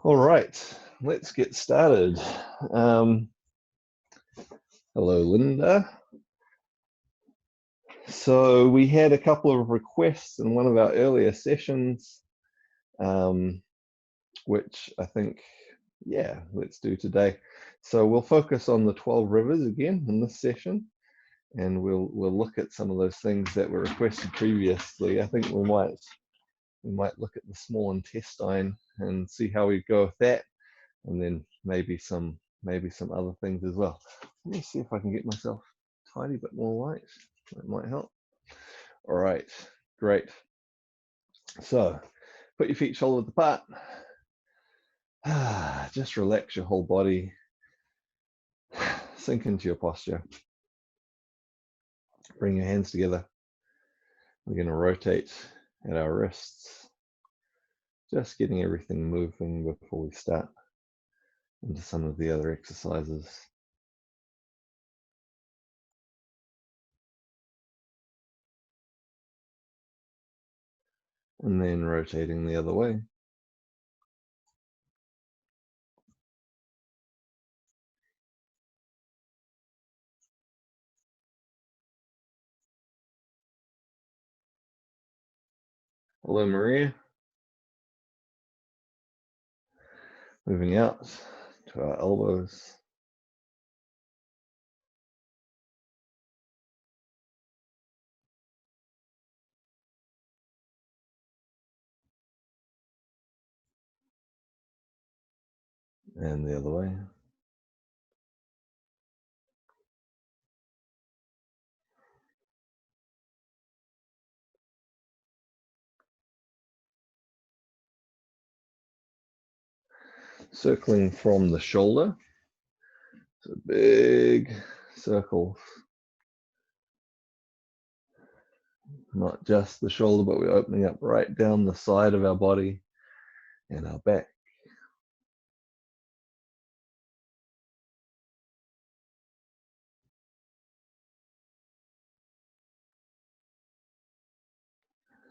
All right, let's get started. Hello, Linda. So we had a couple of requests in one of our earlier sessions, which I think, yeah, let's do today. So we'll focus on the 12 rivers again in this session, and we'll look at some of those things that were requested previously. I think we might look at the small intestine and see how we go with that, and then maybe some other things as well. Let me see if I can get myself a tiny bit more light. That might help. All right, great. So put your feet shoulder width apart. Just relax your whole body. Sink into your posture. Bring your hands together. We're going to rotate at our wrists. Just getting everything moving before we start into some of the other exercises. And then rotating the other way. Hello, Maria. Moving out to our elbows. And the other way. Circling from the shoulder. So big circles. Not just the shoulder, but we're opening up right down the side of our body and our back.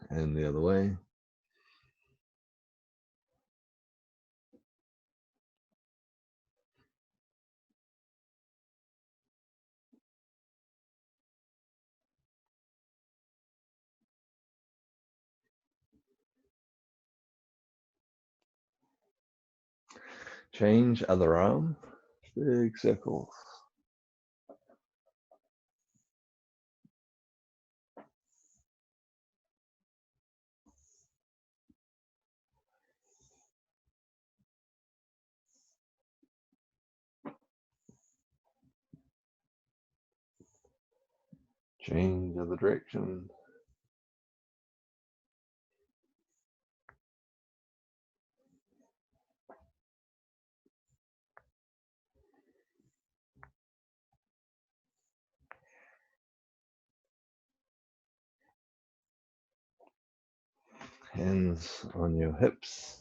And the other way. Change other arm. Big circles. Change other direction. Hands on your hips.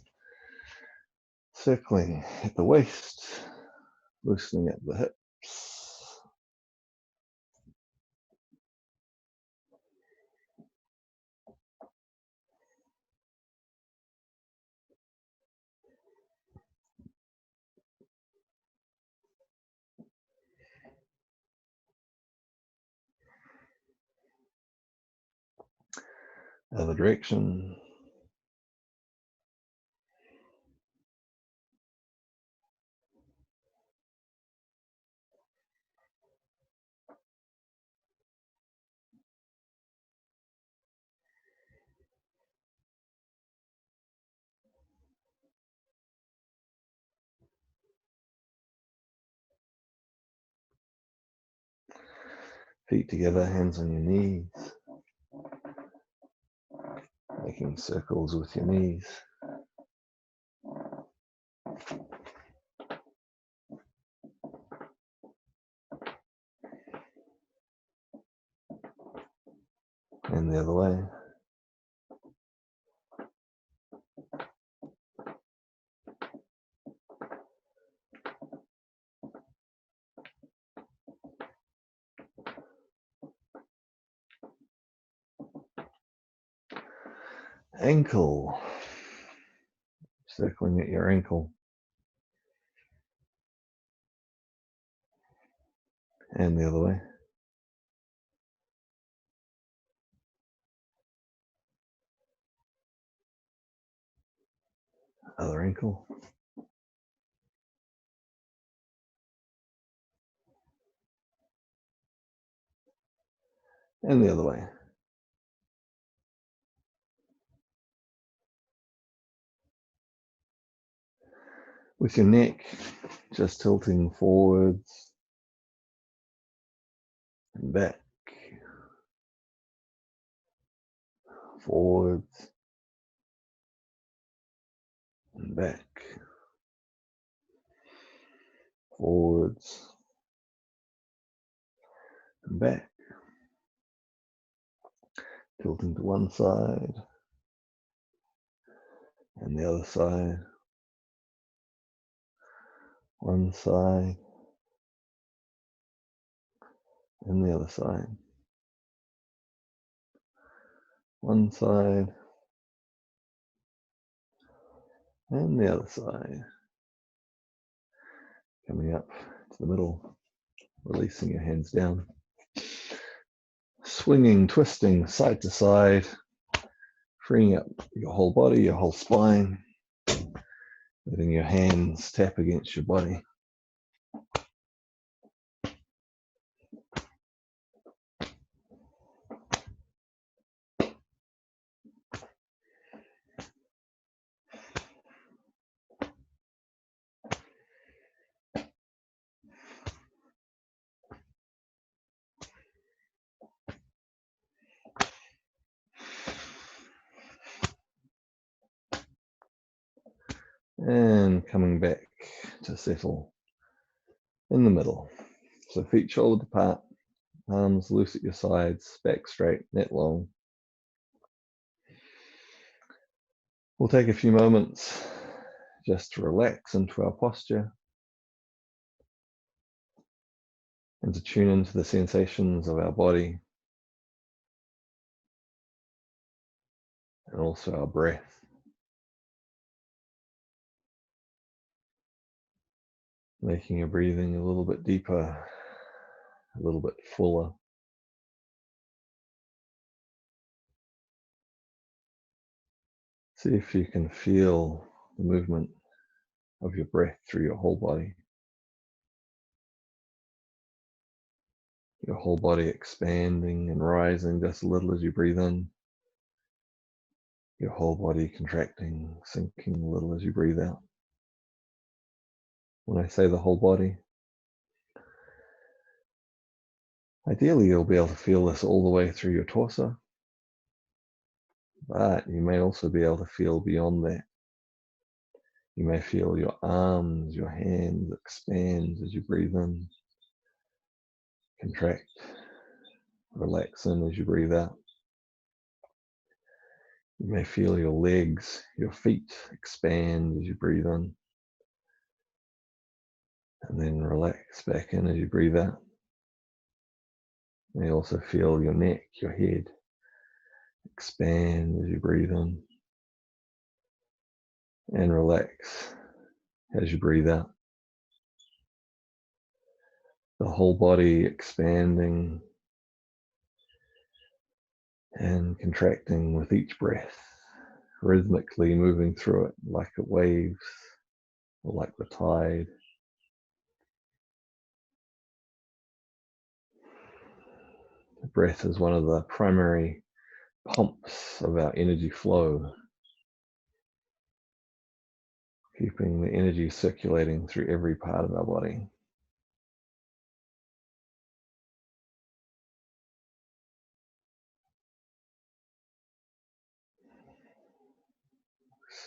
Circling at the waist. Loosening at the hips. Other direction. Feet together, hands on your knees. Making circles with your knees. And the other way. Ankle. Circling at your ankle. And the other way. Other ankle. And the other way. With your neck just tilting forwards and back, forwards and back, forwards and back, tilting to one side and the other side, one side and the other side, one side and the other side. Coming up to the middle, releasing your hands down, swinging, twisting side to side, freeing up your whole body, your whole spine, letting your hands tap against your body. And coming back to settle in the middle. So feet shoulder apart, arms loose at your sides, back straight, neck long. We'll take a few moments just to relax into our posture and to tune into the sensations of our body and also our breath. Making your breathing a little bit deeper, a little bit fuller. See if you can feel the movement of your breath through your whole body. Your whole body expanding and rising just a little as you breathe in. Your whole body contracting, sinking a little as you breathe out. When I say the whole body, ideally you'll be able to feel this all the way through your torso, but you may also be able to feel beyond that. You may feel your arms, your hands expand as you breathe in, contract, relax in as you breathe out. You may feel your legs, your feet expand as you breathe in, and then relax back in as you breathe out. You may also feel your neck, your head expand as you breathe in, and relax as you breathe out. The whole body expanding and contracting with each breath, rhythmically moving through it like it waves or like the tide. The breath is one of the primary pumps of our energy flow, keeping the energy circulating through every part of our body.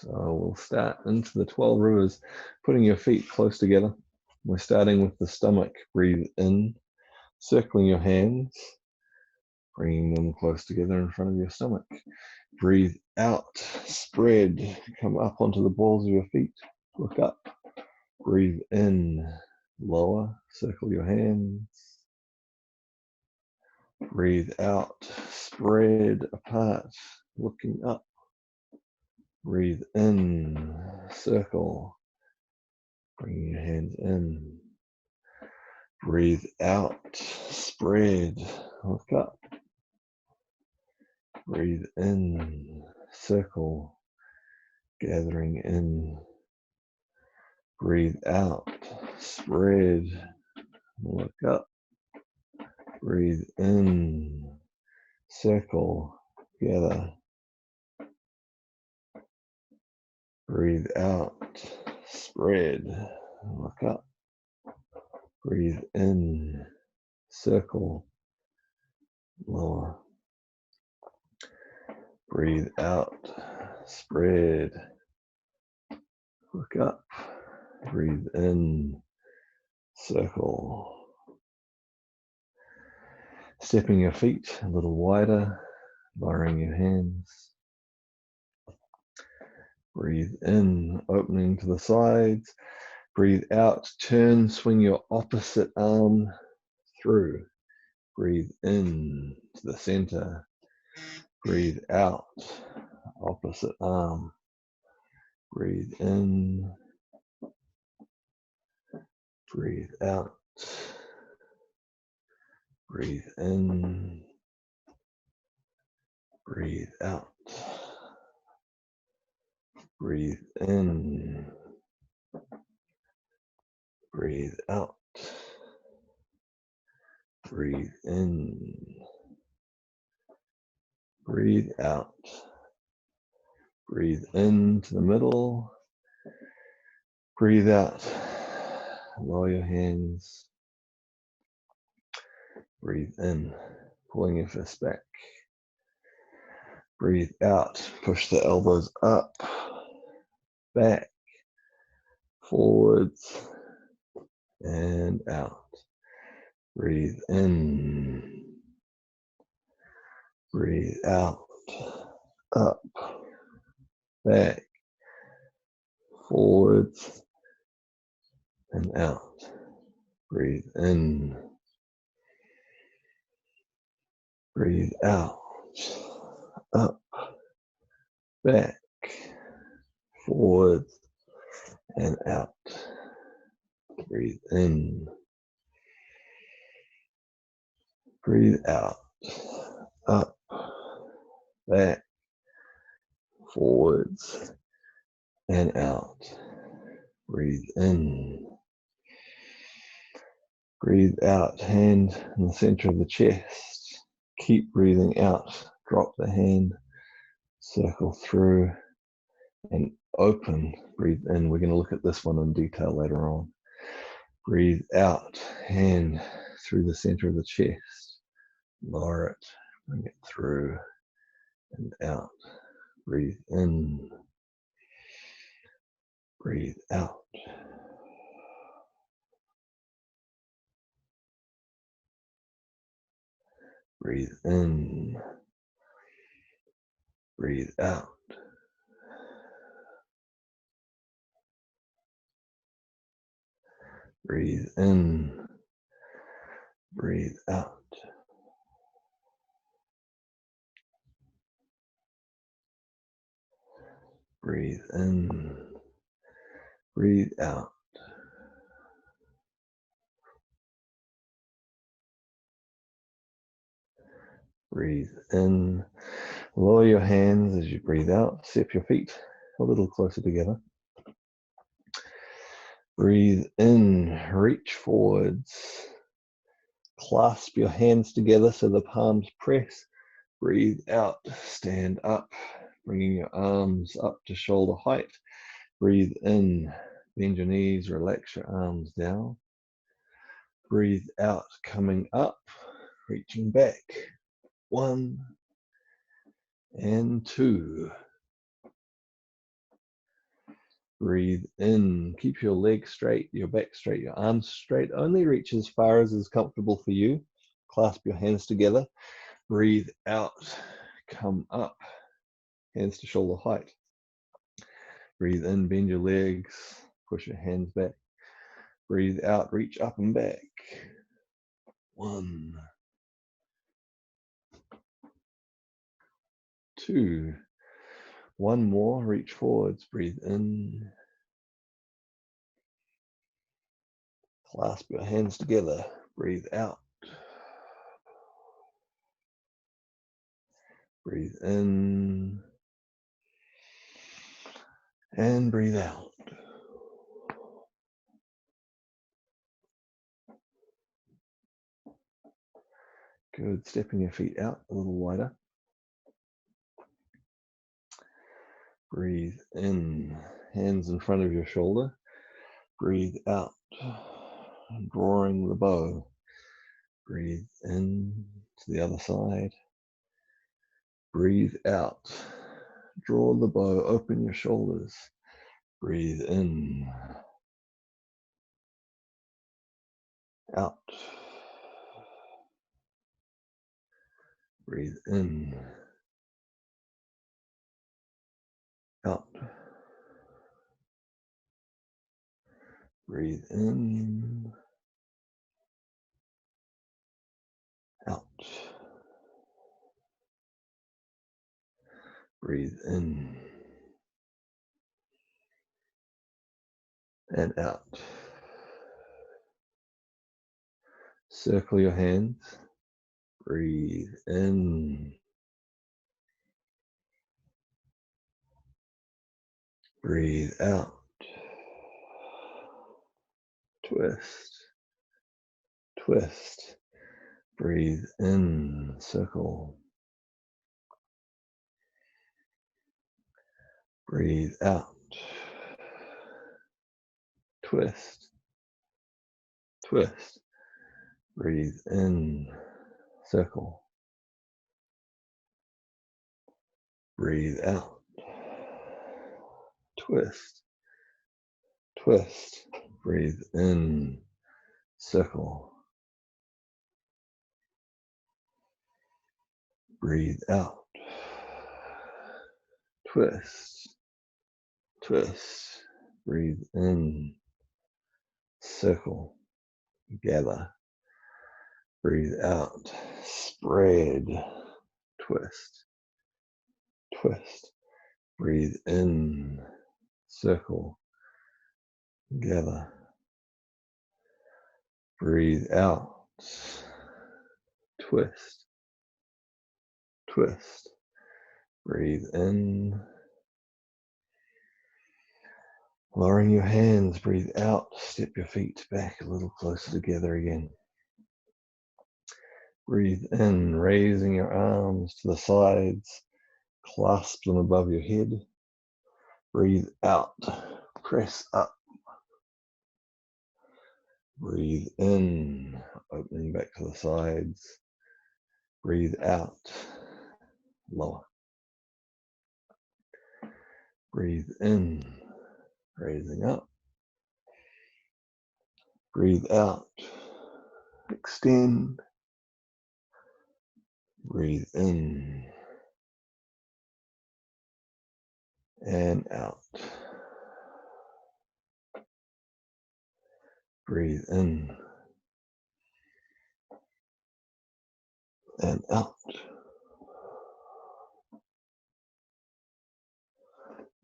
So we'll start into the 12 rivers, putting your feet close together. We're starting with the stomach. Breathe in, circling your hands, bringing them close together in front of your stomach. Breathe out, spread, come up onto the balls of your feet, look up. Breathe in, lower, circle your hands. Breathe out, spread apart, looking up. Breathe in, circle, bringing your hands in. Breathe out, spread, look up. Breathe in, circle, gathering in. Breathe out, spread, look up. Breathe in, circle, gather. Breathe out, spread, look up. Breathe in, circle, lower. Breathe out, spread, look up. Breathe in, circle. Stepping your feet a little wider, lowering your hands. Breathe in, opening to the sides. Breathe out, turn, swing your opposite arm through. Breathe in to the center. Breathe out, opposite arm. Breathe in. Breathe out. Breathe in. Breathe out. Breathe in. Breathe out. Breathe in. Breathe out. Breathe into the middle. Breathe out. Lower your hands. Breathe in, pulling your fist back. Breathe out. Push the elbows up, back, forwards, and out. Breathe in. Breathe out. Up, back, forwards, and out. Breathe in. Breathe out. Up, back, forwards, and out. Breathe in. Breathe out. Up, back, forwards, and out. Breathe in. Breathe out, hand in the center of the chest. Keep breathing out. Drop the hand, circle through, and open. Breathe in. We're going to look at this one in detail later on. Breathe out, hand through the center of the chest. Lower it, bring it through and out. Breathe in. Breathe out. Breathe in. Breathe out. Breathe in. Breathe out. Breathe in. Breathe out. Breathe in. Lower your hands as you breathe out. Step your feet a little closer together. Breathe in. Reach forwards. Clasp your hands together so the palms press. Breathe out. Stand up, bringing your arms up to shoulder height. Breathe in. Bend your knees. Relax your arms down. Breathe out. Coming up, reaching back. 1 and 2. Breathe in. Keep your legs straight, your back straight, your arms straight. Only reach as far as is comfortable for you. Clasp your hands together. Breathe out. Come up. Hands to shoulder height. Breathe in. Bend your legs. Push your hands back. Breathe out. Reach up and back. 1, 2. One more. Reach forwards. Breathe in. Clasp your hands together. Breathe out. Breathe in. And breathe out. Good. Stepping your feet out a little wider. Breathe in. Hands in front of your shoulder. Breathe out. Drawing the bow. Breathe in to the other side. Breathe out. Draw the bow. Open your shoulders. Breathe in. Out. Breathe in. Out. Breathe in. Out. Breathe in. And out. Circle your hands. Breathe in. Breathe out. Twist. Twist. Breathe in. Circle. Breathe out. Twist. Twist. Breathe in. Circle. Breathe out. Twist. Twist. Breathe in. Circle. Breathe out. Twist. Twist. Breathe in. Circle. Gather. Breathe out. Spread. Twist. Twist. Breathe in. Circle. Gather. Breathe out. Twist. Twist. Breathe in. Lowering your hands, breathe out. Step your feet back a little closer together again. Breathe in, raising your arms to the sides. Clasp them above your head. Breathe out. Press up. Breathe in, opening back to the sides. Breathe out. Lower. Breathe in, raising up. Breathe out. Extend. Breathe in and out. Breathe in and out.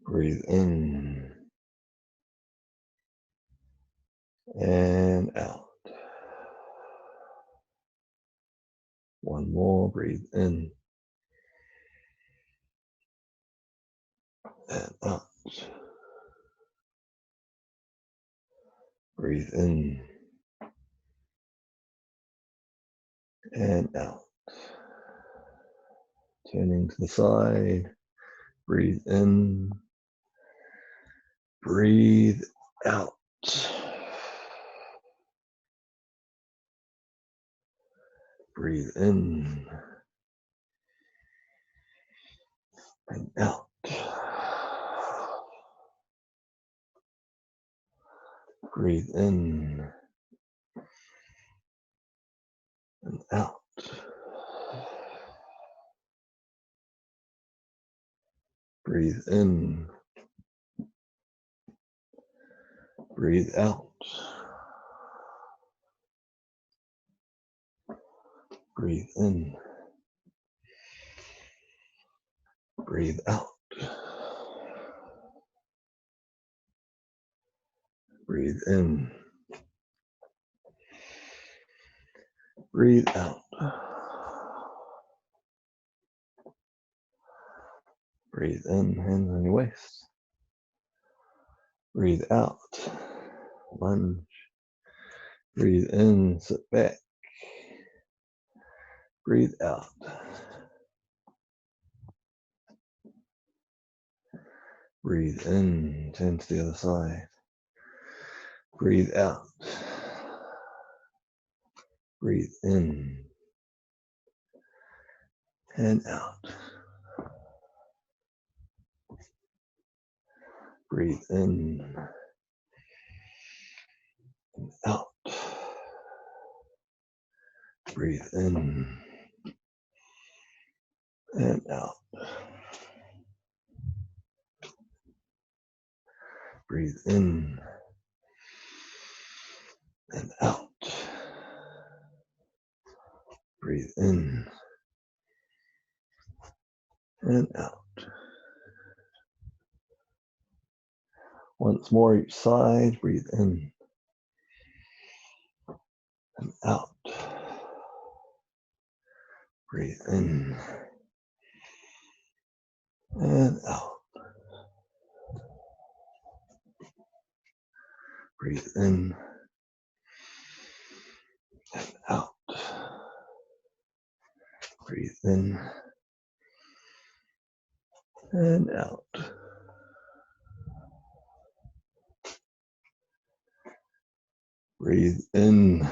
Breathe in and out. One more. Breathe in and out. Breathe in and out. Turning to the side. Breathe in. Breathe out. Breathe in and out. Breathe in and out. Breathe in. Breathe out. Breathe in. Breathe out. Breathe in Breathe out. Breathe in, hands on your waist. Breathe out, lunge. Breathe in, sit back. Breathe out. Breathe in, turn to the other side. Breathe out. Breathe in and out. Breathe in and out. Breathe in and out. Breathe in and out. Breathe in and out. Once more each side, breathe in and out. Breathe in and out. Breathe in and out. Breathe in and out. Breathe in,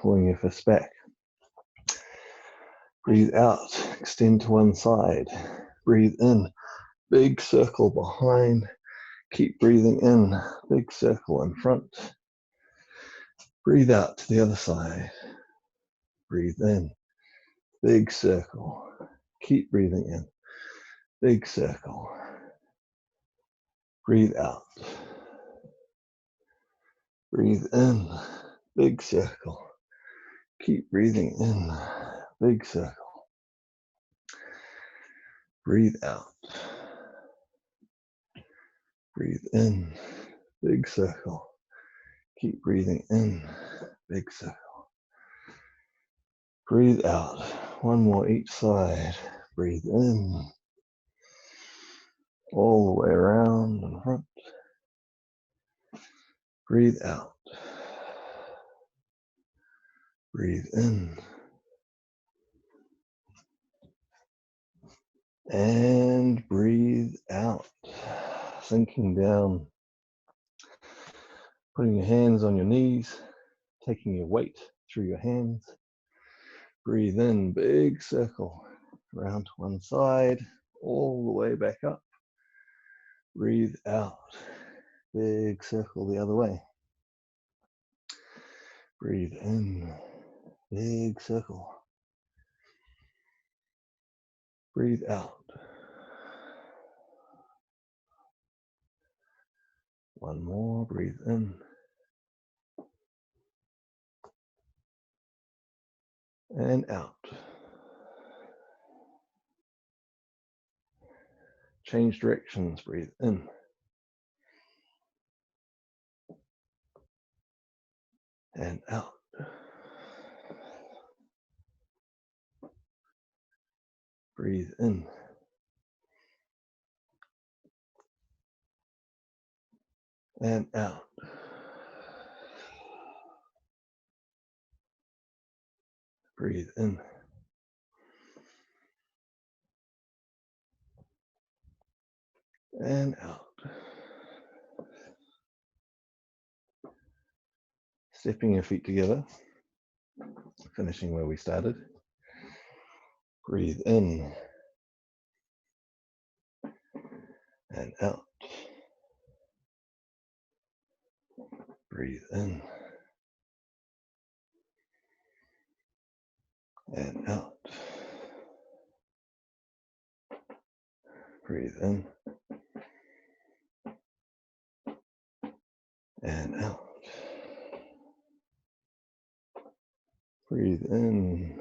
pulling your fist back. Breathe out, extend to one side. Breathe in, big circle behind. Keep breathing in, big circle in front. Breathe out to the other side. Breathe in, big circle. Keep breathing in, big circle. Breathe out. Breathe in, big circle. Keep breathing in, big circle. Breathe out. Breathe in, big circle. Keep breathing in, big circle. Breathe out. One more each side. Breathe in, all the way around and front. Breathe out. Breathe in. And breathe out. Sinking down. Putting your hands on your knees. Taking your weight through your hands. Breathe in, big circle. Around to one side. All the way back up. Breathe out. Big circle the other way. Breathe in. Big circle. Breathe out. One more. Breathe in. And out. Change directions. Breathe in. And out. Breathe in. And out. Breathe in. And out. Stepping your feet together, finishing where we started. Breathe in and out. Breathe in and out. Breathe in and out. Breathe in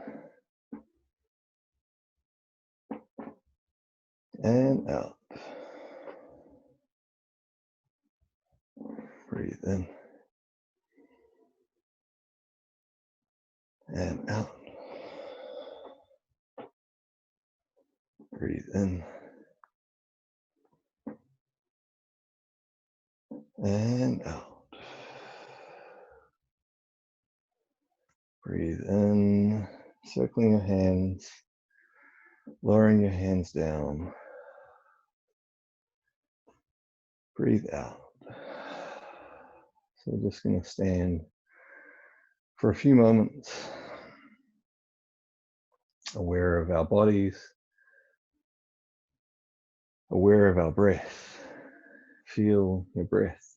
and out. Breathe in and out. Breathe in and out. Breathe in, circling your hands, lowering your hands down. Breathe out. So we're just going to stand for a few moments, aware of our bodies, aware of our breath. Feel your breath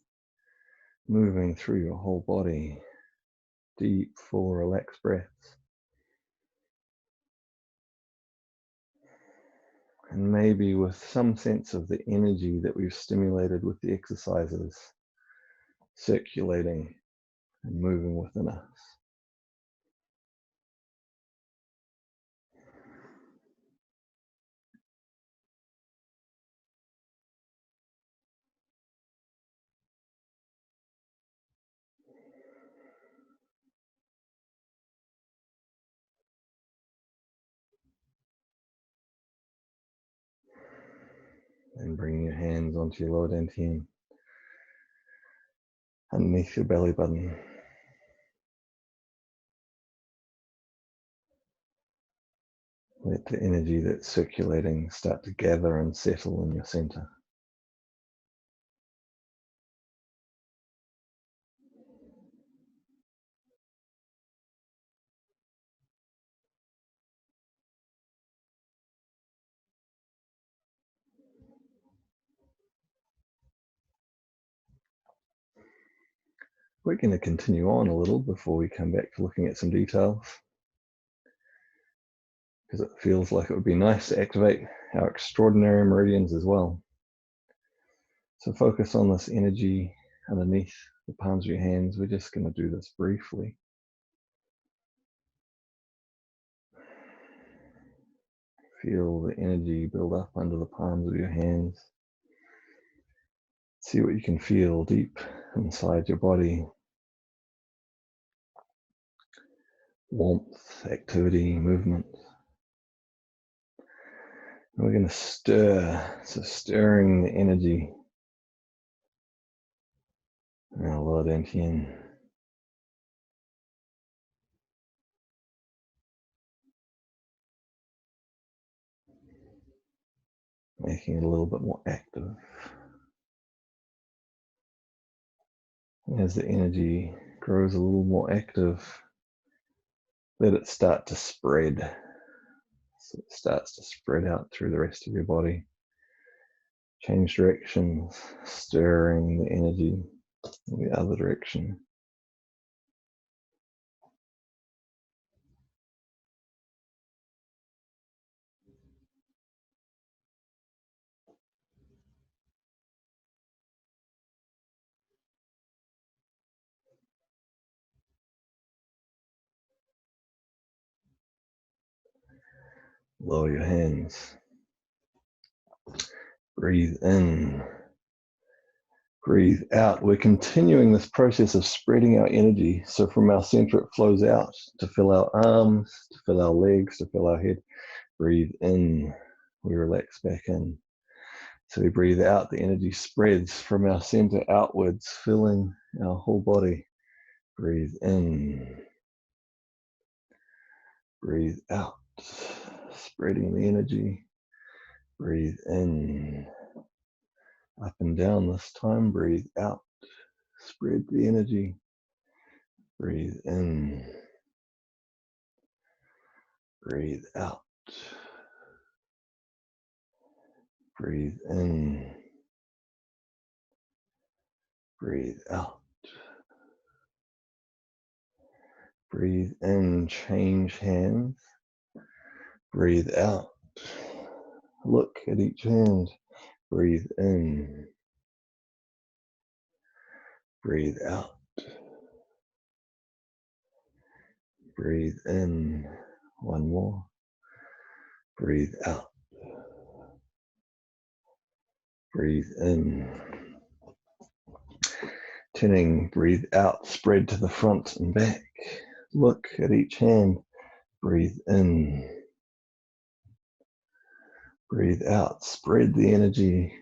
moving through your whole body. Deep, full, relaxed breaths. And maybe with some sense of the energy that we've stimulated with the exercises circulating and moving within us. And bring your hands onto your lower dantian, underneath your belly button. Let the energy that's circulating start to gather and settle in your center. We're going to continue on a little before we come back to looking at some details, because it feels like it would be nice to activate our extraordinary meridians as well. So focus on this energy underneath the palms of your hands. We're just going to do this briefly. Feel the energy build up under the palms of your hands. See what you can feel deep inside your body. Warmth, activity, movement. And we're going to stir, so stirring the energy in our lower dantian. Making it a little bit more active. As the energy grows a little more active, let it start to spread. So it starts to spread out through the rest of your body. Change directions, stirring the energy in the other direction. Lower your hands. Breathe in. Breathe out. We're continuing this process of spreading our energy. So from our center, it flows out to fill our arms, to fill our legs, to fill our head. Breathe in. We relax back in. So we breathe out. The energy spreads from our center outwards, filling our whole body. Breathe in. Breathe out. Spreading the energy. Breathe in. Up and down this time. Breathe out. Spread the energy. Breathe in. Breathe out. Breathe in. Breathe out. Breathe in. Change hands. Breathe out. Look at each hand. Breathe in. Breathe out. Breathe in. One more. Breathe out. Breathe in. Turning, breathe out, spread to the front and back. Look at each hand. Breathe in. Breathe out. Spread the energy.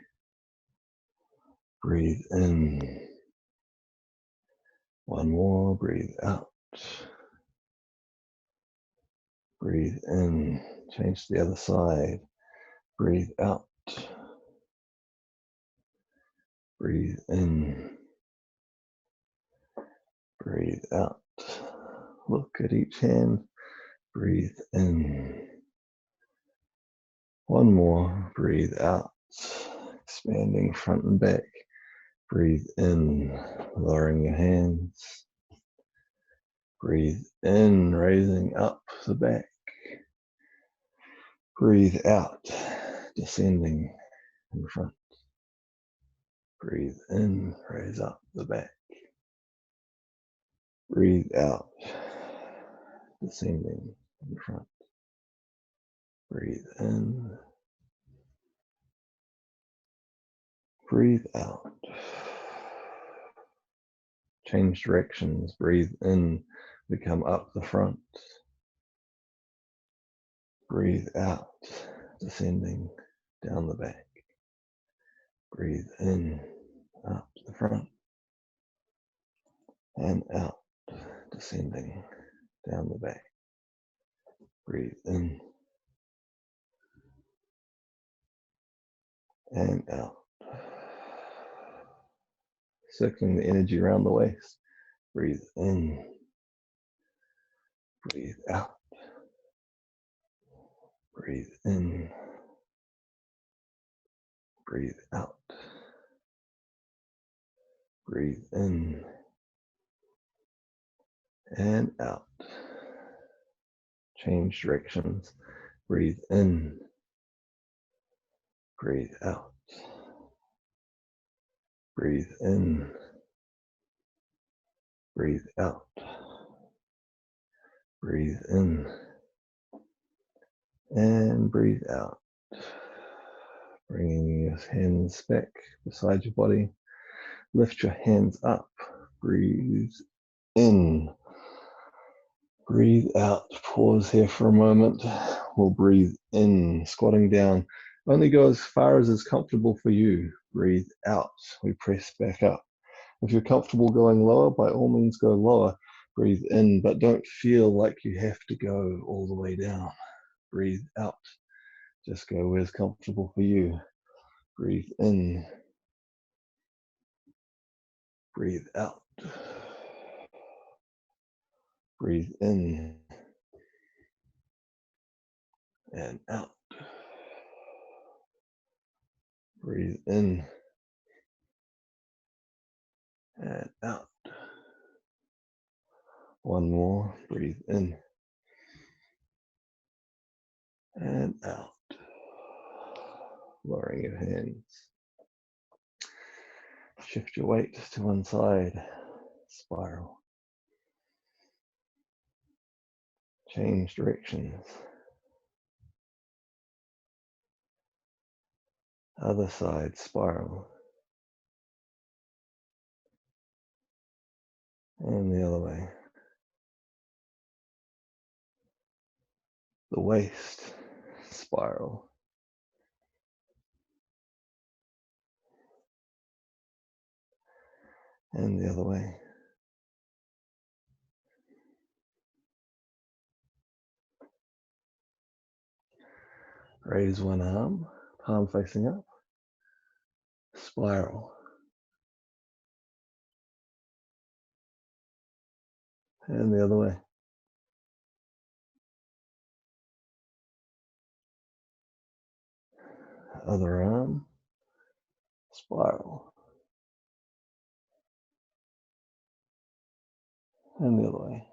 Breathe in. One more. Breathe out. Breathe in. Change to the other side. Breathe out. Breathe in. Breathe out. Look at each hand. Breathe in. One more. Breathe out. Expanding front and back. Breathe in. Lowering your hands. Breathe in. Raising up the back. Breathe out. Descending in front. Breathe in. Raise up the back. Breathe out. Descending in front. Breathe in. Breathe out. Change directions. Breathe in. We come up the front. Breathe out. Descending down the back. Breathe in. Up the front. And out. Descending down the back. Breathe in. And out. Circling the energy around the waist. Breathe in. Breathe out. Breathe in. Breathe out. Breathe in. And out. Change directions. Breathe in. Breathe out. Breathe in. Breathe out. Breathe in. And breathe out. Bringing your hands back beside your body. Lift your hands up. Breathe in. Breathe out. Pause here for a moment. We'll breathe in. Squatting down. Only go as far as is comfortable for you. Breathe out. We press back up. If you're comfortable going lower, by all means go lower. Breathe in, but don't feel like you have to go all the way down. Breathe out. Just go where's comfortable for you. Breathe in. Breathe out. Breathe in. And out. Breathe in. And out. One more. Breathe in. And out. Lowering your hands. Shift your weight to one side. Spiral. Change directions. Other side, spiral. And the other way. The waist, spiral. And the other way. Raise one arm, palm facing up. Spiral. And the other way. Other arm, spiral. And the other way.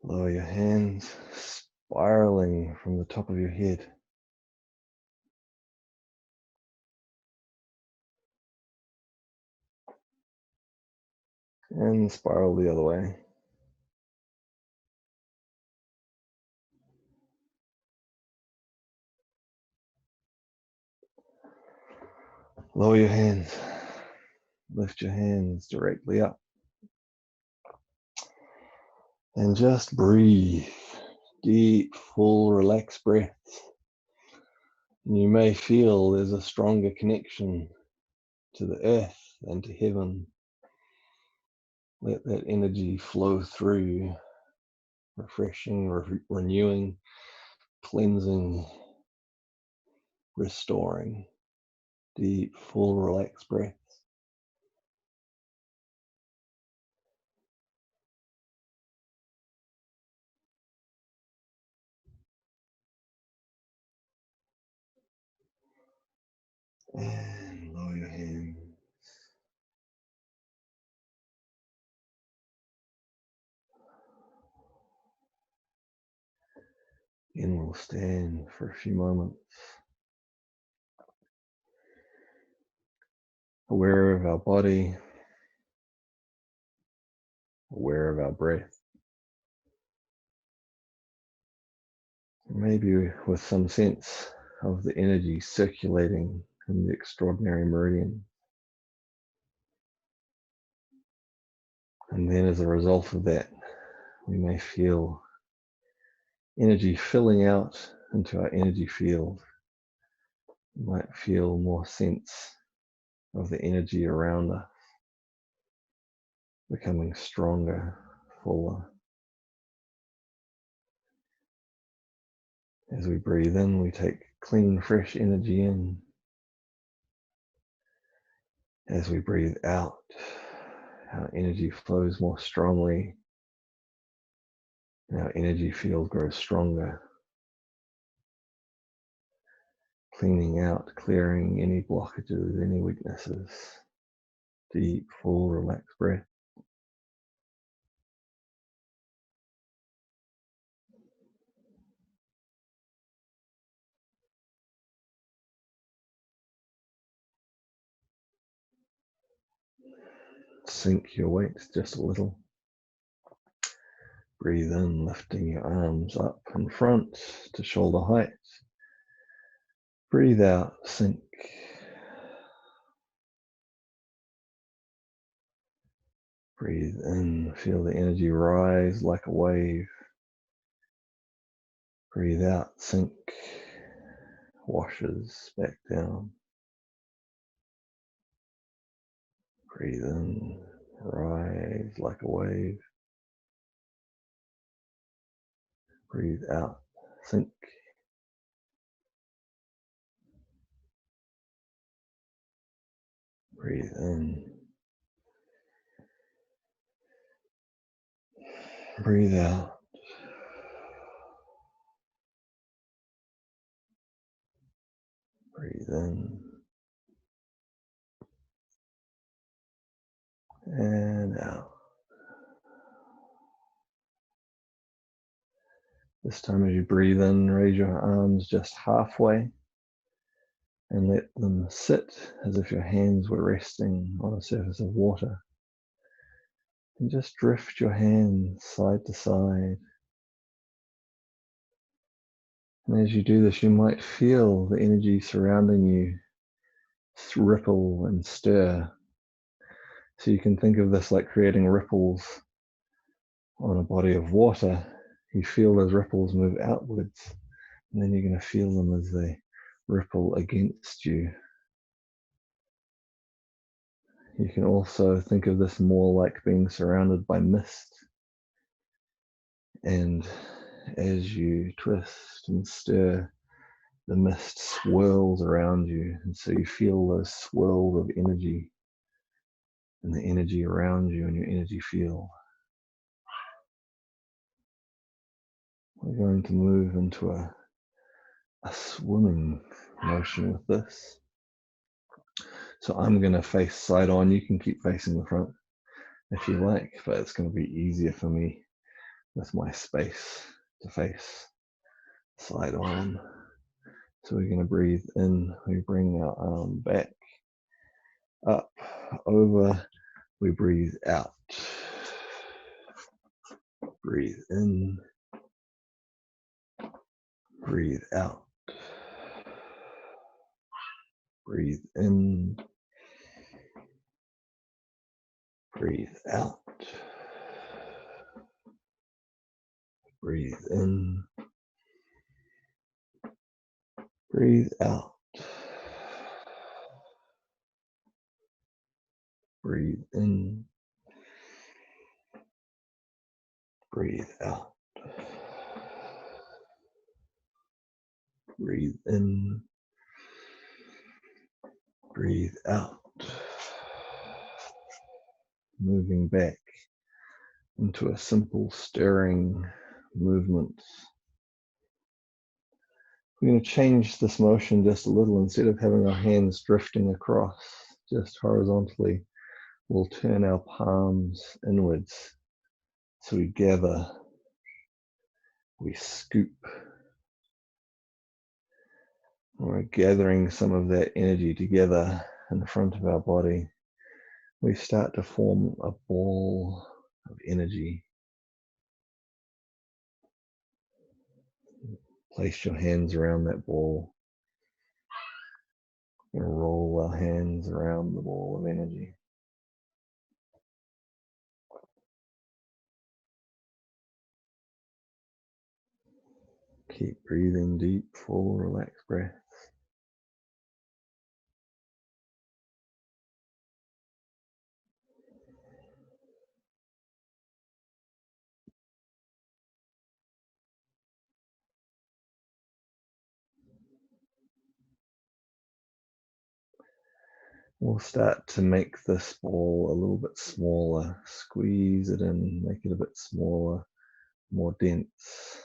Lower your hands, spiraling from the top of your head. And spiral the other way. Lower your hands. Lift your hands directly up. And just breathe. Deep, full, relaxed breaths. And you may feel there's a stronger connection to the earth and to heaven. Let that energy flow through, refreshing, renewing, cleansing, restoring. Deep, full, relaxed breaths. And lower your hands. Again, we'll stand for a few moments, aware of our body, aware of our breath. Maybe with some sense of the energy circulating in the extraordinary meridian. And then as a result of that, we may feel energy filling out into our energy field. You might feel more sense of the energy around us, becoming stronger, fuller. As we breathe in, we take clean, fresh energy in. As we breathe out, our energy flows more strongly, and our energy field grows stronger, cleaning out, clearing any blockages, any weaknesses. Deep, full, relaxed breath. Sink your weight just a little. Breathe in, lifting your arms up in front to shoulder height. Breathe out, sink. Breathe in, feel the energy rise like a wave. Breathe out, sink, washes back down. Breathe in, rise like a wave. Breathe out, sink. Breathe in. Breathe out. Breathe in. And out. This time as you breathe in, raise your arms just halfway and let them sit as if your hands were resting on a surface of water. And just drift your hands side to side. And as you do this, you might feel the energy surrounding you ripple and stir. So you can think of this like creating ripples on a body of water. You feel those ripples move outwards, and then you're going to feel them as they ripple against you. You can also think of this more like being surrounded by mist. And as you twist and stir, the mist swirls around you. And so you feel those swirls of energy and the energy around you and your energy field. We're going to move into a swimming motion with this. So I'm going to face side on. You can keep facing the front if you like, but it's going to be easier for me with my space to face side on. So we're going to breathe in. We bring our arm back, up, over. We breathe out. Breathe in. Breathe out. Breathe in. Breathe out. Breathe in. Breathe out. Breathe in. Breathe out. Breathe in. Breathe out. Moving back into a simple stirring movement. We're going to change this motion just a little. Instead of having our hands drifting across just horizontally, we'll turn our palms inwards. So we gather, we scoop. We're gathering some of that energy together in front of our body. We start to form a ball of energy. Place your hands around that ball and roll our hands around the ball of energy. Keep breathing deep, full, relaxed breaths. We'll start to make this ball a little bit smaller. Squeeze it in, make it a bit smaller, more dense,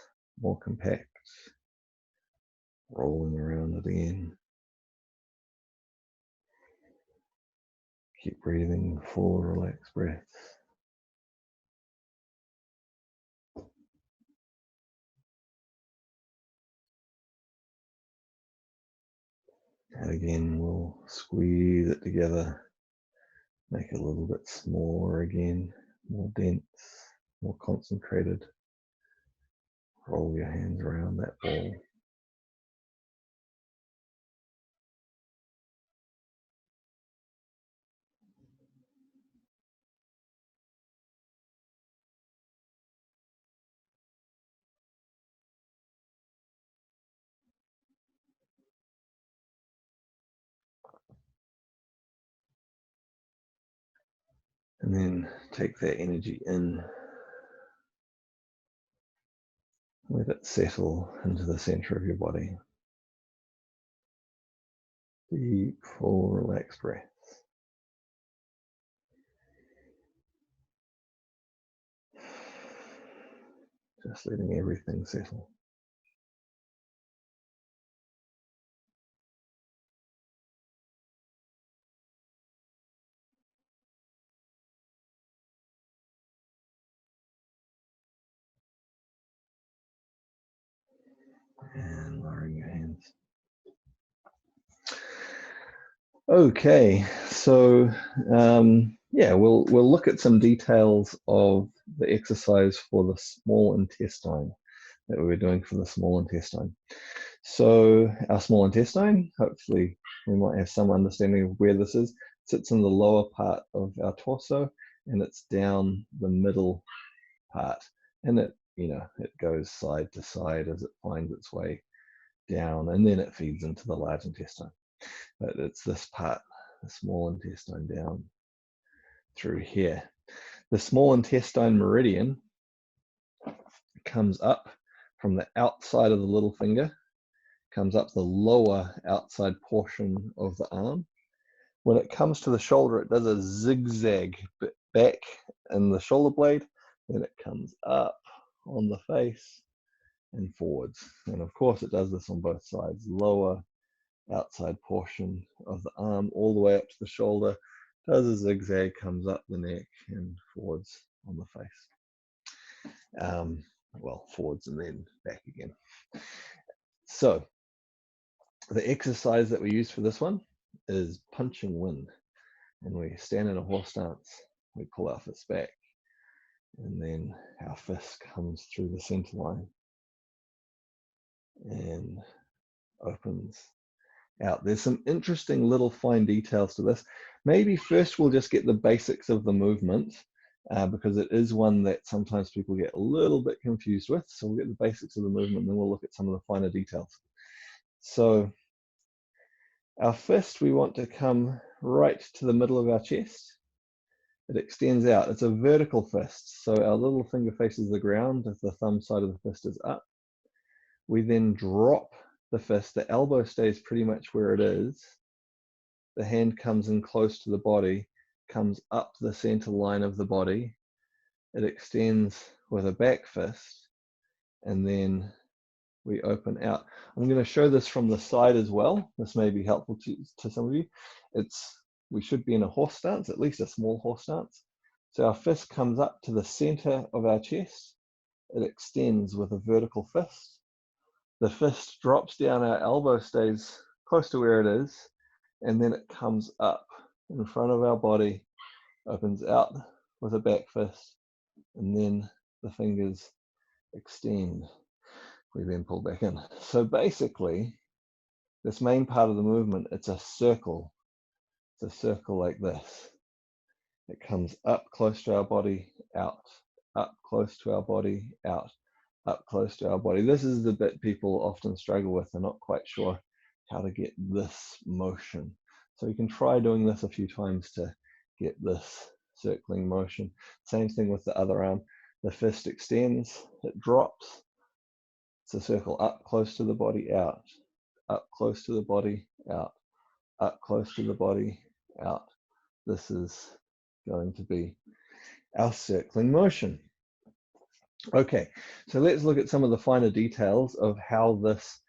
more compact. Rolling around it again. Keep breathing, full, relaxed breaths. And again, we'll squeeze it together, make it a little bit smaller again, more dense, more concentrated. Roll your hands around that ball. And then take that energy in. Let it settle into the center of your body. Deep, full, relaxed breaths. Just letting everything settle. And lowering your hands. Okay, so yeah, we'll look at some details of the exercise for the small intestine that we were doing for the small intestine. So our small intestine, hopefully we might have some understanding of where this is, sits in the lower part of our torso, and it's down the middle part, and it goes side to side as it finds its way down, and then it feeds into the large intestine. But it's this part, the small intestine, down through here. The small intestine meridian comes up from the outside of the little finger, comes up the lower outside portion of the arm. When it comes to the shoulder, it does a zigzag back in the shoulder blade, then it comes up on the face and forwards. And of course, it does this on both sides, lower outside portion of the arm all the way up to the shoulder, does a zigzag, comes up the neck and forwards on the face. Well, forwards and then back again. So the exercise that we use for this one is punching wind. And we stand in a horse stance, we pull our fists back, and then our fist comes through the center line and opens out. There's some interesting little fine details to this. Maybe first we'll just get the basics of the movement, because it is one that sometimes people get a little bit confused with. So we'll get the basics of the movement, and then we'll look at some of the finer details. So our fist, we want to come right to the middle of our chest. It extends out. It's a vertical fist. So our little finger faces the ground if the thumb side of the fist is up. We then drop the fist. The elbow stays pretty much where it is. The hand comes in close to the body, comes up the center line of the body. It extends with a back fist, and then we open out. I'm going to show this from the side as well. This may be helpful to some of you. We should be in a horse stance, at least a small horse stance. So our fist comes up to the center of our chest. It extends with a vertical fist. The fist drops down, our elbow stays close to where it is, and then it comes up in front of our body, opens out with a back fist, and then the fingers extend. We then pull back in. So basically, this main part of the movement, it's a circle. It's a circle like this. It comes up close to our body, out, up close to our body, out, up close to our body. This is the bit people often struggle with. They're not quite sure how to get this motion. So you can try doing this a few times to get this circling motion. Same thing with the other arm. The fist extends, it drops. It's a circle up close to the body, out, up close to the body, out, up close to the body, out. This is going to be our circling motion. Okay, so let's look at some of the finer details of how this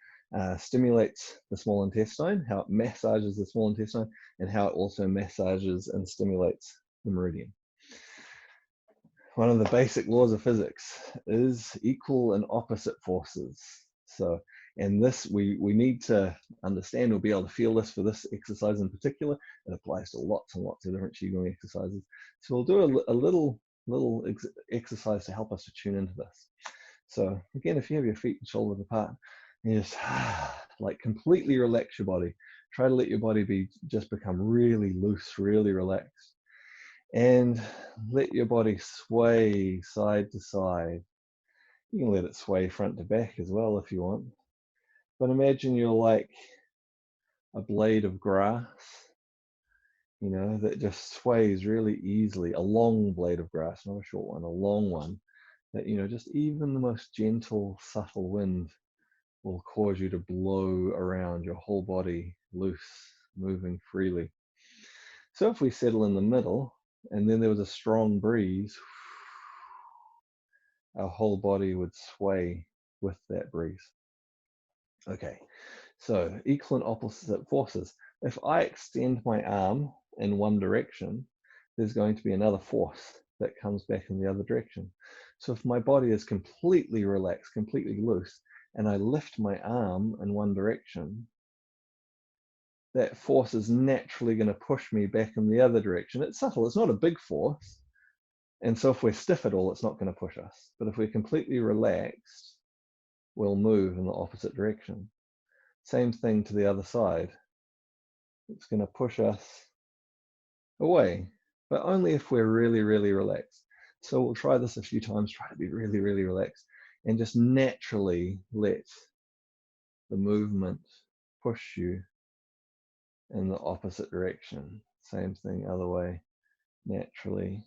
stimulates the small intestine, how it massages the small intestine, and how it also massages and stimulates the meridian. One of the basic laws of physics is equal and opposite forces. So, and this we need to understand or be able to feel this for this exercise in particular. It applies to lots and lots of different Qigong exercises. So we'll do a little exercise to help us to tune into this. So again, if you have your feet and shoulders apart, you just like completely relax your body. Try to let your body just become really loose, really relaxed. And let your body sway side to side. You can let it sway front to back as well if you want. But imagine you're like a blade of grass, you know, that just sways really easily. A long blade of grass, not a short one, a long one. That, you know, just even the most gentle, subtle wind will cause you to blow around your whole body, loose, moving freely. So if we settle in the middle, and then there was a strong breeze, our whole body would sway with that breeze. Okay, so equal and opposite forces. If I extend my arm in one direction, there's going to be another force that comes back in the other direction. So if my body is completely relaxed, completely loose, and I lift my arm in one direction, that force is naturally going to push me back in the other direction. It's subtle, it's not a big force. And so if we're stiff at all, it's not going to push us. But if we're completely relaxed, we'll move in the opposite direction. Same thing to the other side. It's going to push us away, but only if we're really, really relaxed. So we'll try this a few times, try to be really, really relaxed, and just naturally let the movement push you in the opposite direction. Same thing, other way, naturally.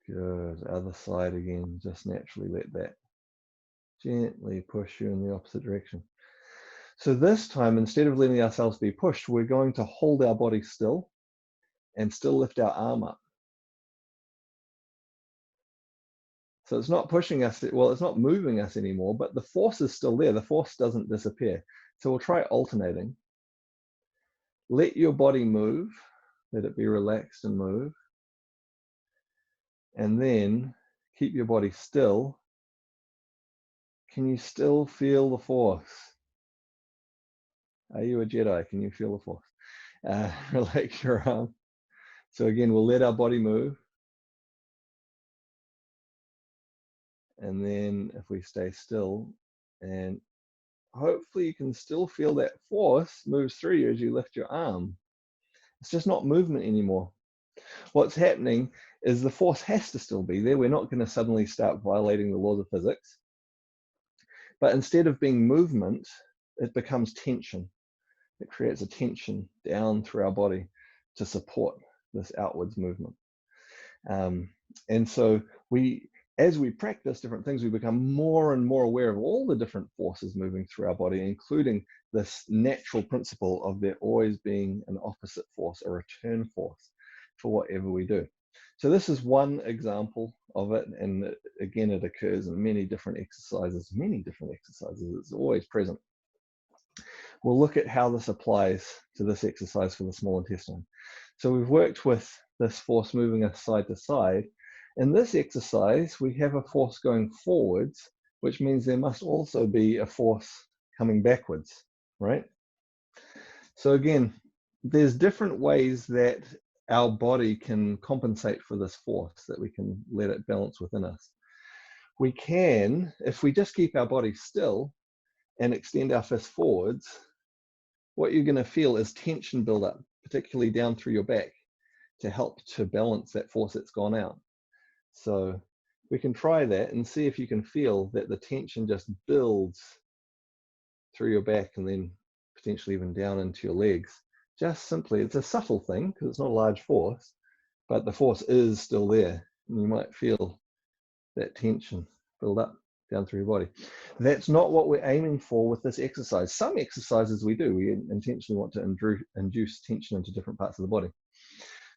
Good, other side again, just naturally let that gently push you in the opposite direction. So this time, instead of letting ourselves be pushed, we're going to hold our body still and still lift our arm up. So it's not pushing us, well, it's not moving us anymore, but the force is still there. The force doesn't disappear. So we'll try alternating. Let your body move. Let it be relaxed and move. And then keep your body still. Can you still feel the force? Are you a Jedi? Can you feel the force? Relax your arm. So again, we'll let our body move. And then if we stay still and hopefully you can still feel that force moves through you as you lift your arm. It's just not movement anymore. What's happening is the force has to still be there. We're not going to suddenly start violating the laws of physics. But instead of being movement, it becomes tension. It creates a tension down through our body to support this outwards movement. And so as we practice different things, we become more and more aware of all the different forces moving through our body, including this natural principle of there always being an opposite force, a return force for whatever we do. So this is one example of it, and again, it occurs in many different exercises. It's always present. We'll look at how this applies to this exercise for the small intestine. So we've worked with this force moving us side to side. In this exercise, we have a force going forwards, which means there must also be a force coming backwards, right? So again, there's different ways that our body can compensate for this force, that we can let it balance within us. We can, if we just keep our body still and extend our fist forwards, what you're going to feel is tension build up, particularly down through your back, to help to balance that force that's gone out. So we can try that and see if you can feel that the tension just builds through your back and then potentially even down into your legs. Just simply, it's a subtle thing because it's not a large force, but the force is still there. And you might feel that tension build up down through your body. That's not what we're aiming for with this exercise. Some exercises we do, we intentionally want to induce tension into different parts of the body.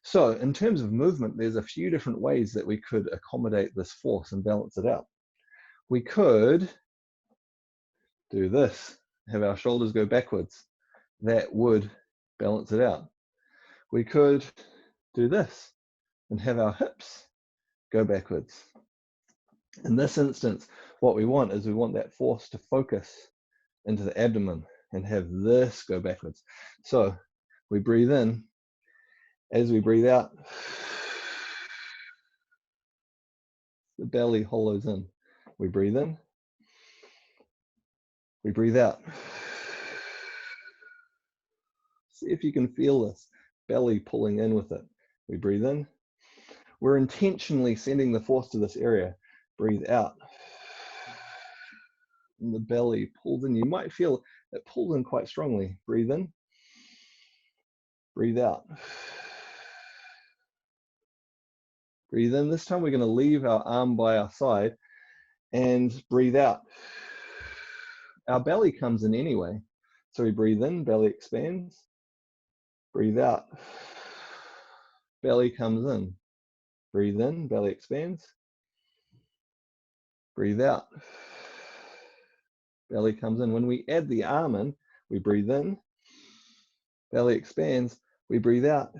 So in terms of movement, there's a few different ways that we could accommodate this force and balance it out. We could do this, have our shoulders go backwards. That would balance it out. We could do this and have our hips go backwards. In this instance, what we want is we want that force to focus into the abdomen and have this go backwards. So we breathe in. As we breathe out, the belly hollows in. We breathe in. We breathe out. See if you can feel this belly pulling in with it. We breathe in. We're intentionally sending the force to this area. Breathe out. And the belly pulls in. You might feel it pulls in quite strongly. Breathe in. Breathe out. Breathe in. This time we're going to leave our arm by our side and breathe out. Our belly comes in anyway. So we breathe in, belly expands. Breathe out. Belly comes in. Breathe in, belly expands. Breathe out. Belly comes in. When we add the arm in, we breathe in. Belly expands. We breathe out.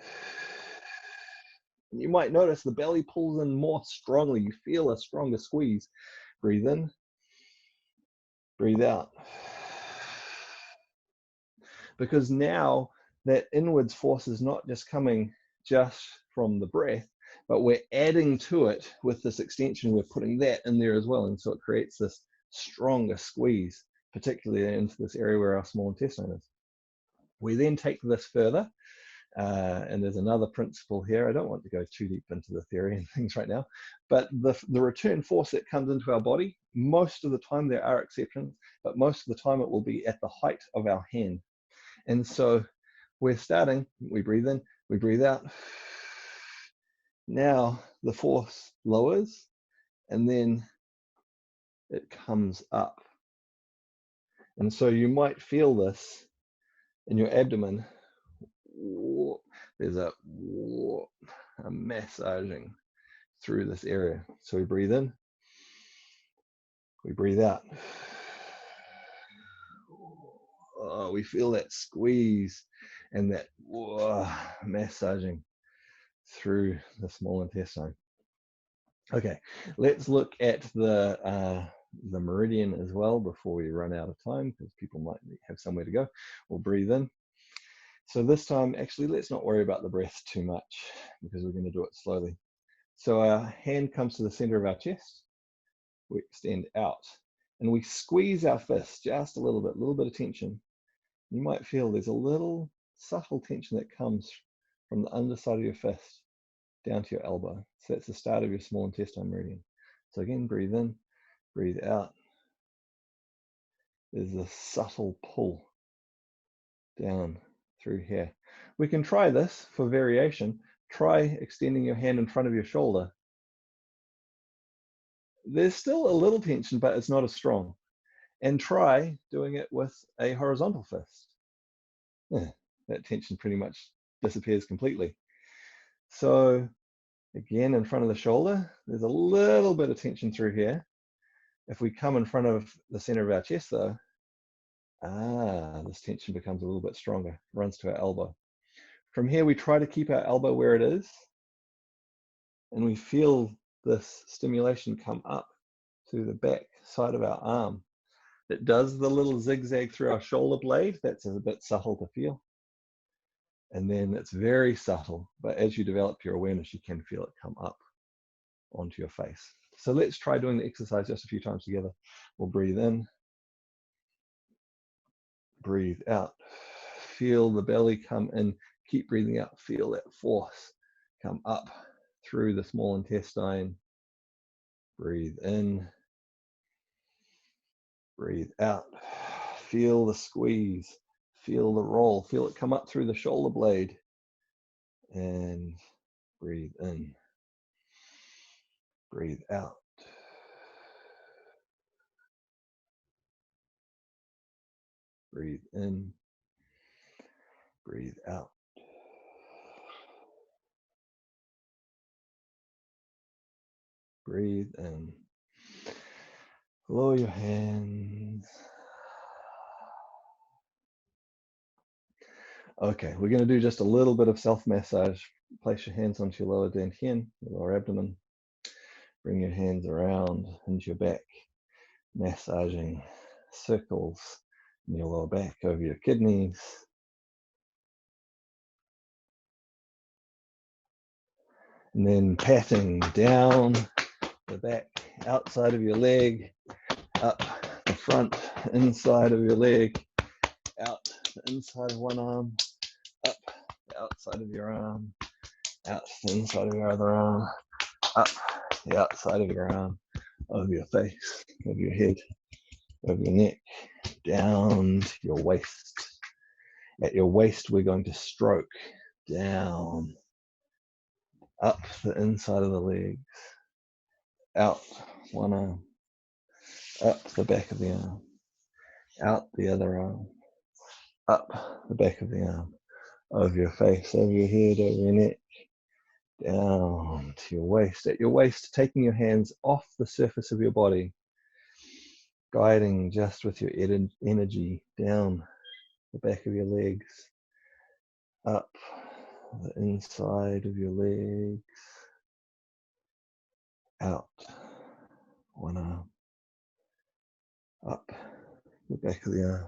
You might notice the belly pulls in more strongly. You feel a stronger squeeze. Breathe in. Breathe out. Because now that inwards force is not just coming just from the breath, but we're adding to it with this extension. We're putting that in there as well. And so it creates this stronger squeeze, particularly into this area where our small intestine is. We then take this further. And there's another principle here. I don't want to go too deep into the theory and things right now, but the return force that comes into our body, most of the time, there are exceptions, but most of the time it will be at the height of our hand. And so we're starting, we breathe in, we breathe out. Now the force lowers and then it comes up. And so you might feel this in your abdomen. There's a massaging through this area. So we breathe in, we breathe out. Oh, we feel that squeeze and that massaging through the small intestine. Okay, let's look at the meridian as well before we run out of time, because people might have somewhere to go. We'll breathe in. So this time, actually, let's not worry about the breath too much because we're going to do it slowly. So our hand comes to the center of our chest. We extend out. and we squeeze our fist just a little bit of tension. You might feel there's a little subtle tension that comes from the underside of your fist down to your elbow. So that's the start of your small intestine meridian. So again, breathe in, breathe out. There's a subtle pull down through here. We can try this for variation. Try extending your hand in front of your shoulder. There's still a little tension, but it's not as strong. And try doing it with a horizontal fist. Yeah, that tension pretty much disappears completely. So again, in front of the shoulder, there's a little bit of tension through here. If we come in front of the center of our chest though, this tension becomes a little bit stronger, runs to our elbow. From here, we try to keep our elbow where it is, and we feel this stimulation come up to the back side of our arm. It does the little zigzag through our shoulder blade. That's a bit subtle to feel. And then it's very subtle, but as you develop your awareness, you can feel it come up onto your face. So let's try doing the exercise just a few times together. We'll breathe in, breathe out. Feel the belly come in, keep breathing out. Feel that force come up through the small intestine. Breathe in, breathe out. Feel the squeeze, feel the roll, feel it come up through the shoulder blade. And breathe in, breathe out. Breathe in, breathe out. Breathe in. Lower your hands. Okay, we're going to do just a little bit of self-massage. Place your hands onto your lower dantian, your lower abdomen. Bring your hands around into your back, massaging circles in your lower back over your kidneys. And then patting down the back, outside of your leg, up the front, inside of your leg, out the inside of one arm, up the outside of your arm, out the inside of your other arm, up the outside of your arm, over your face, over your head, over your neck, down to your waist. At your waist, we're going to stroke down, up the inside of the legs, out one arm, up the back of the arm, out the other arm, up the back of the arm, over your face, over your head, over your neck, down to your waist. At your waist, taking your hands off the surface of your body, guiding just with your energy down the back of your legs, up the inside of your legs, out one arm, up the back of the arm,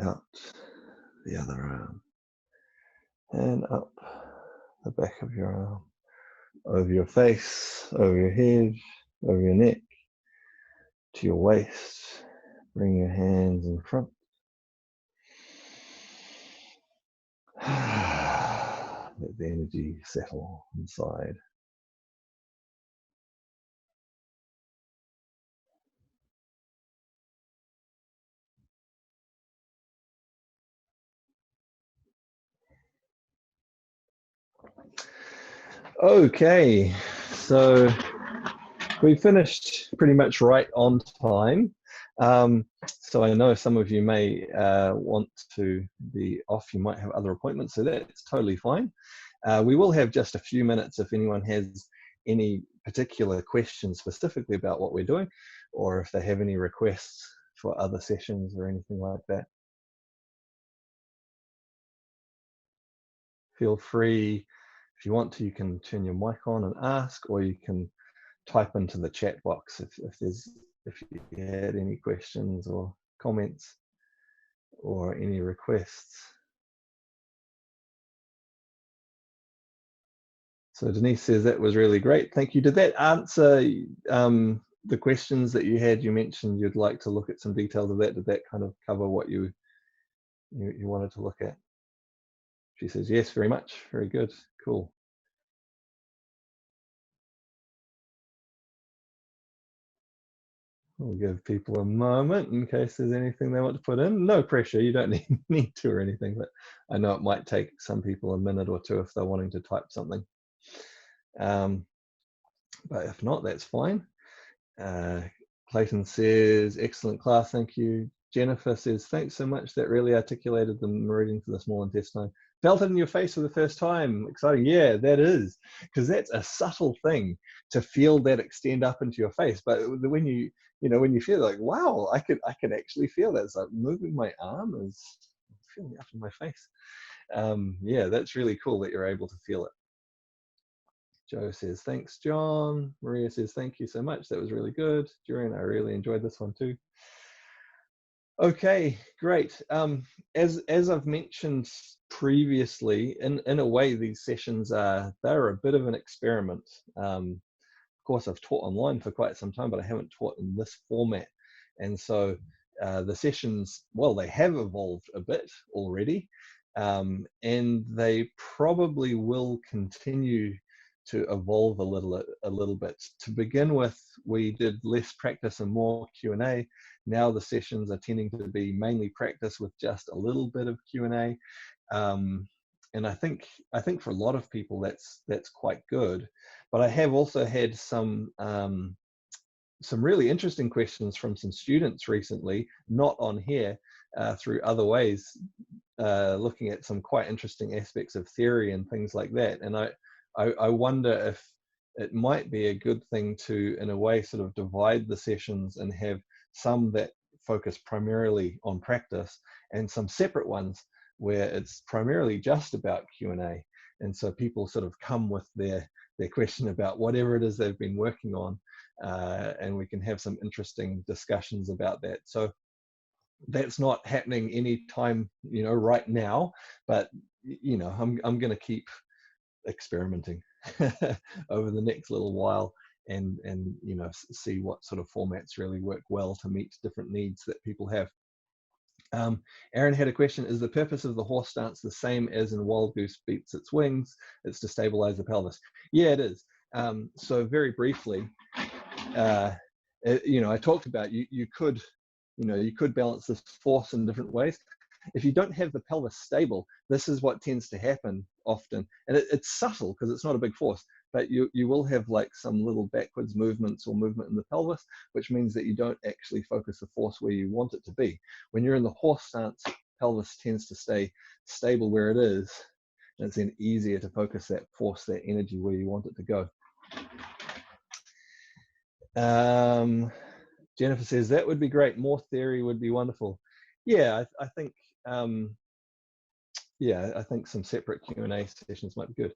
out the other arm, and up the back of your arm, over your face, over your head, over your neck, to your waist. Bring your hands in front. Let the energy settle inside. Okay, so we finished pretty much right on time. So I know some of you may want to be off, you might have other appointments, so that's totally fine. We will have just a few minutes if anyone has any particular questions specifically about what we're doing, or if they have any requests for other sessions or anything like that. Feel free, if you want to, you can turn your mic on and ask, or you can type into the chat box if you had any questions or comments or any requests. So Denise says that was really great. Thank you. Did that answer the questions that you had, you mentioned you'd like to look at some details of that. Did that kind of cover what you wanted to look at? She says, yes, very much. Very good. Cool. We'll give people a moment in case there's anything they want to put in. No pressure. You don't need to or anything, but I know it might take some people a minute or two if they're wanting to type something. But if not, that's fine. Clayton says, excellent class, thank you. Jennifer says, thanks so much. That really articulated the meridian for the small intestine. Felt it in your face for the first time. Exciting. Yeah, that is, because that's a subtle thing to feel that extend up into your face. But when you feel like, wow, I could actually feel that. It's like moving my arm is feeling up in my face. Yeah, that's really cool that you're able to feel it. Joe says, thanks, John. Maria says, thank you so much. That was really good. Julian, I really enjoyed this one too. Okay, great. As I've mentioned previously, in a way, these sessions they're a bit of an experiment. Of course, I've taught online for quite some time, but I haven't taught in this format. And so the sessions, well, they have evolved a bit already, and they probably will continue to evolve a little bit. To begin with, we did less practice and more Q&A. Now the sessions are tending to be mainly practice with just a little bit of Q&A. And I think for a lot of people that's quite good. But I have also had some really interesting questions from some students recently, not on here, through other ways, looking at some quite interesting aspects of theory and things like that. And I wonder if it might be a good thing to, in a way, sort of divide the sessions and have some that focus primarily on practice and some separate ones where it's primarily just about Q&A. And so people sort of come with their question about whatever it is they've been working on, and we can have some interesting discussions about that. So that's not happening anytime, right now, but I'm going to keep experimenting over the next little while and see what sort of formats really work well to meet different needs that people have. Aaron had a question, is the purpose of the horse stance the same as in Wild Goose Beats Its Wings? It's to stabilize the pelvis. Yeah, it is. So very briefly, I talked about you could balance this force in different ways. If you don't have the pelvis stable, this is what tends to happen often. And it's subtle because it's not a big force, but you will have like some little backwards movements or movement in the pelvis, which means that you don't actually focus the force where you want it to be. When you're in the horse stance, pelvis tends to stay stable where it is, and it's then easier to focus that force, that energy where you want it to go. Jennifer says, that would be great. More theory would be wonderful. Yeah, I think I think some separate Q&A sessions might be good.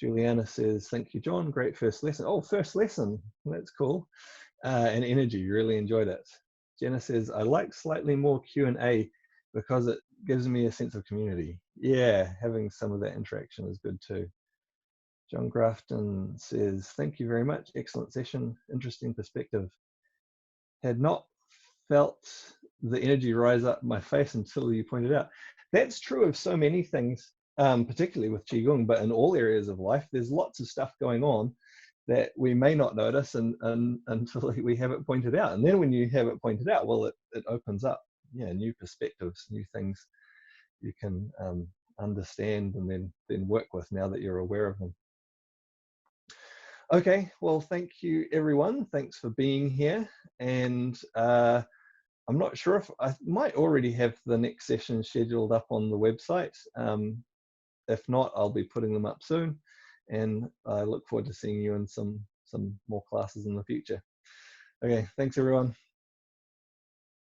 Juliana says, thank you, John. Great first lesson. Oh, first lesson. That's cool. And energy, really enjoyed it. Jenna says, I like slightly more Q&A because it gives me a sense of community. Yeah, having some of that interaction is good too. John Grafton says, thank you very much. Excellent session. Interesting perspective. Had not felt the energy rise up my face until you pointed out. That's true of so many things, particularly with Qigong, but in all areas of life, there's lots of stuff going on that we may not notice until we have it pointed out. And then when you have it pointed out, well, it opens up, new perspectives, new things you can understand and then work with now that you're aware of them. Okay, well, thank you, everyone. Thanks for being here. And I'm not sure if I might already have the next session scheduled up on the website. If not, I'll be putting them up soon. And I look forward to seeing you in some more classes in the future. Okay, thanks, everyone.